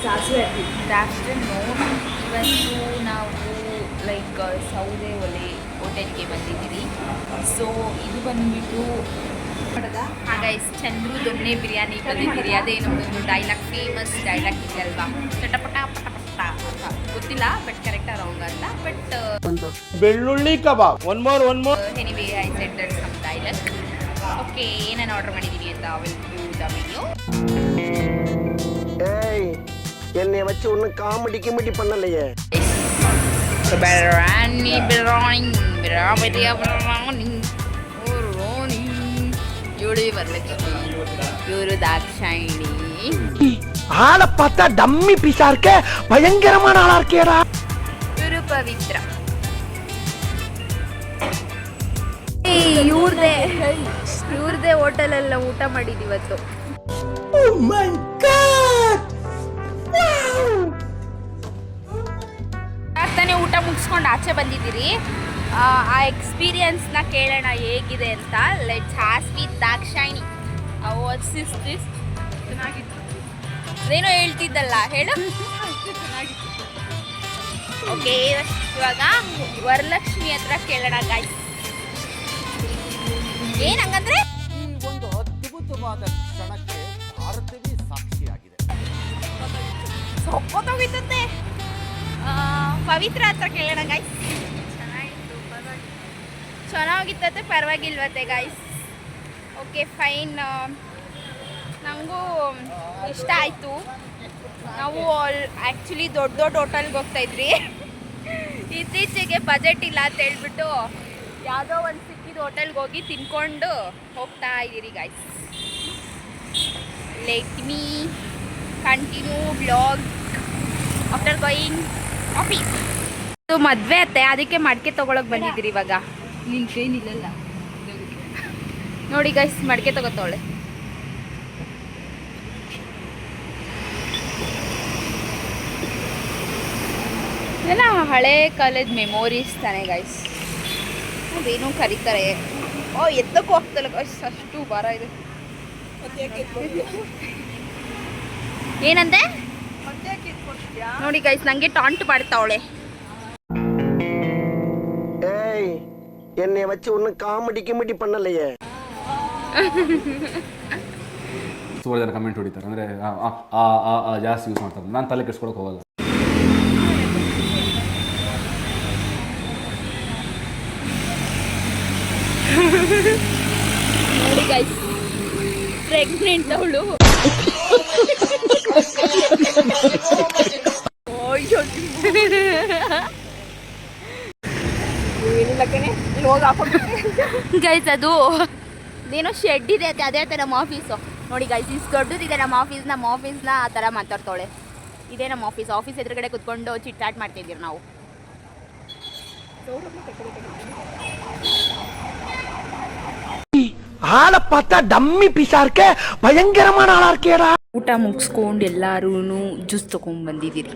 ಸಾಸಿವೆ ಅಷ್ಟೇ ನೋಡಿ. ಇವತ್ತು ನಾವು ಲೈಕ್ ಸೌದೆ ಒಲೆ ಹೋಟೆಲ್ಗೆ ಬಂದಿದ್ದೀವಿ. ಸೊ ಇದು ಬಂದುಬಿಟ್ಟು ಗೈಸ್ ಚಂದ್ರು ದೊಣ್ಣೆ ಬಿರಿಯಾನಿ ಬಂದಿದ್ದೀರಿ. ಅದೇ ನಮ್ಮದೊಂದು ಡೈಲಾಗ್, ಫೇಮಸ್ ಡೈಲಾಗ್ ಇದೆ ಅಲ್ವಾ, ಚಟಪಟ ಪಟಪಟ ಅಂತ ಗೊತ್ತಿಲ್ಲ, ಬಟ್ ಕರೆಕ್ಟಾಗಿ ರಾಂಗ್ ಅಂತ. ಬಟ್ ಬೆಳ್ಳುಳ್ಳಿ ಕಬಾಬ್ one more anyway I said that some dialogue. Okay, ಏನೇನು ಆರ್ಡರ್ ಮಾಡಿದ್ದೀನಿ ಅಂತ ವಿಲ್ ಡೂ ದ ವಿಡಿಯೋ. என்னை வச்சு ஒன்றும் காமெடி கிமெடி பண்ணலையே. ಬಿರಿಯಾನಿ ಬಿರಿಯಾನಿ ಬಿರಿಯಾನಿ ಇವಳು வரலட்சுமி, இவரு தாக்ஷாயினி. ஆளை பார்த்தா டம்மி பீஸா இருக்க, பயங்கரமான ஆளா இருக்கேடா. இவரு ಪವಿತ್ರ. ಇವ್ರದೇ ಹೋಟೆಲಲ್ಲಿ ಊಟ ಮಾಡಿದ್ವಿ ಇವತ್ತು. ತಾನೇ ಊಟ ಮುಗಿಸ್ಕೊಂಡು ಆಚೆ ಬಂದಿದ್ದೀರಿ. ಆ ಎಕ್ಸ್ಪೀರಿಯನ್ಸ್ನ ಕೇಳೋಣ ಹೇಗಿದೆ ಅಂತ. Let's ask with Dakshayini. What's this ಚೆನ್ನಾಗಿತ್ತು. ಅದೇನೋ ಹೇಳ್ತಿದ್ದಲ್ಲ, ಹೇಳು. ಓಕೆ, ಇವಾಗ ವರಲಕ್ಷ್ಮಿ ಹತ್ರ ಕೇಳೋಣ ಗಾಯ್ಸ್. ಏನಂಗಂದ್ರೆ ಈ ಒಂದು ಅದ್ಭುತವಾದ ಕ್ಷಣಕ್ಕೆ ಭಾರತವೇ ಸಾಕ್ಷಿಯಾಗಿದೆ. ಸೊಪ್ಪತ್ತೋಗಿತ್ತಂತೆ. ಪವಿತ್ರ ಹತ್ರ ಕೇಳೋಣ ಗಾಯ್ಸ್. ಚೆನ್ನಾಗಿತ್ತಂತೆ, ಪರವಾಗಿಲ್ವತ್ತೆ ಗಾಯ್ಸ್. ಓಕೆ ಫೈನ್, ನನಗೂ ಇಷ್ಟ ಆಯಿತು. ನಾವು ಆ್ಯಕ್ಚುಲಿ ದೊಡ್ಡ ದೊಡ್ಡ ಹೋಟೆಲ್ಗೆ ಹೋಗ್ತಾಯಿದ್ರಿ. ಇತ್ತೀಚೆಗೆ ಬಜೆಟ್ ಇಲ್ಲ ಅಂತ ಹೇಳ್ಬಿಟ್ಟು ಯಾವುದೋ ಒಂದು ಸಿಕ್ಕಿದ ಹೋಟೆಲ್ಗೆ ಹೋಗಿ ತಿನ್ಕೊಂಡು ಹೋಗ್ತಾ ಇದ್ದೀರಿ guys. Let me continue blog after going office. ಇದು ಮದುವೆ ಅತ್ತೆ, ಅದಕ್ಕೆ ಮಡಿಕೆ ತೊಗೊಳಕ್ಕೆ ಬಂದಿದ್ದೀರಿ ಇವಾಗ. ನಿನ್ನ ಕೈ ನಿಲ್ಲಲ್ಲ ನೋಡಿ ಗೈಸ್, ಮಡಿಕೆ ತಗೋತಾವಳೆ. ಎಲ್ಲ ಹಳೆ ಕಾಲದ ಮೆಮೊರೀಸ್ ತಾನೆ ಗೈಸ್. ಅದೇನೋ ಕರೀತಾರೆ. ಎತ್ತಕ್ಕೂ ಹೋಗ್ತಲ್ಲ ಗೈಸ್, ಅಷ್ಟು ಭಾರ ಇದೆ. ಏನಂತೆ ನೋಡಿ ಗೈಸ್, ನನಗೆ ಟಾಂಟ್ ಮಾಡ್ತಾವಳೆ. என்னை வச்சு ஒன்றும் காமெடி கிமெடி பண்ணலையே. ಸುಮಾರು ಜನ ಕಮೆಂಟ್ ಹೊಡಿತಾರೆ, ಅಂದರೆ ಜಾಸ್ತಿ ಯೂಸ್ ಮಾಡ್ತಾರೆ. ನಾನು ತಲೆ ಕೆಡ್ಸ್ಕೊಳಕ್ಕೆ ಹೋಗಲ್ಲ. ನೋಡಿ ಗೈಸ್, ಪ್ರೆಗ್ನೆಂಟ್ ಅವಳು. ಗೈಸ್ ಅದು ಏನೋ ಶೆಡ್ ಇದೆ ಅಂತ, ಅದೇ ಥರ ನಮ್ಮ ಆಫೀಸು. ನೋಡಿ ಗೈಸ್, ಇಷ್ಟು ದೊಡ್ಡದಿದೆ ನಮ್ಮ ಆಫೀಸ್ನ ಆ ಥರ ಮಾತಾಡ್ತಾಳೆ. ಇದೇ ನಮ್ಮ ಆಫೀಸ್ ಎದುರುಗಡೆ ಕುತ್ಕೊಂಡು ಚಿಟ್ಚಾಟ್ ಮಾಡ್ತಿದ್ದೀವಿ ನಾವು. ஆளை பார்த்தா டம்மி பீஸா இருக்க, பயங்கரமான ஆளா இருக்கேடா. ಊಟ ಮುಗಿಸ್ಕೊಂಡು ಎಲ್ಲರೂ ಜ್ಯೂಸ್ ತೊಗೊಂಡು ಬಂದಿದ್ದೀರಿ.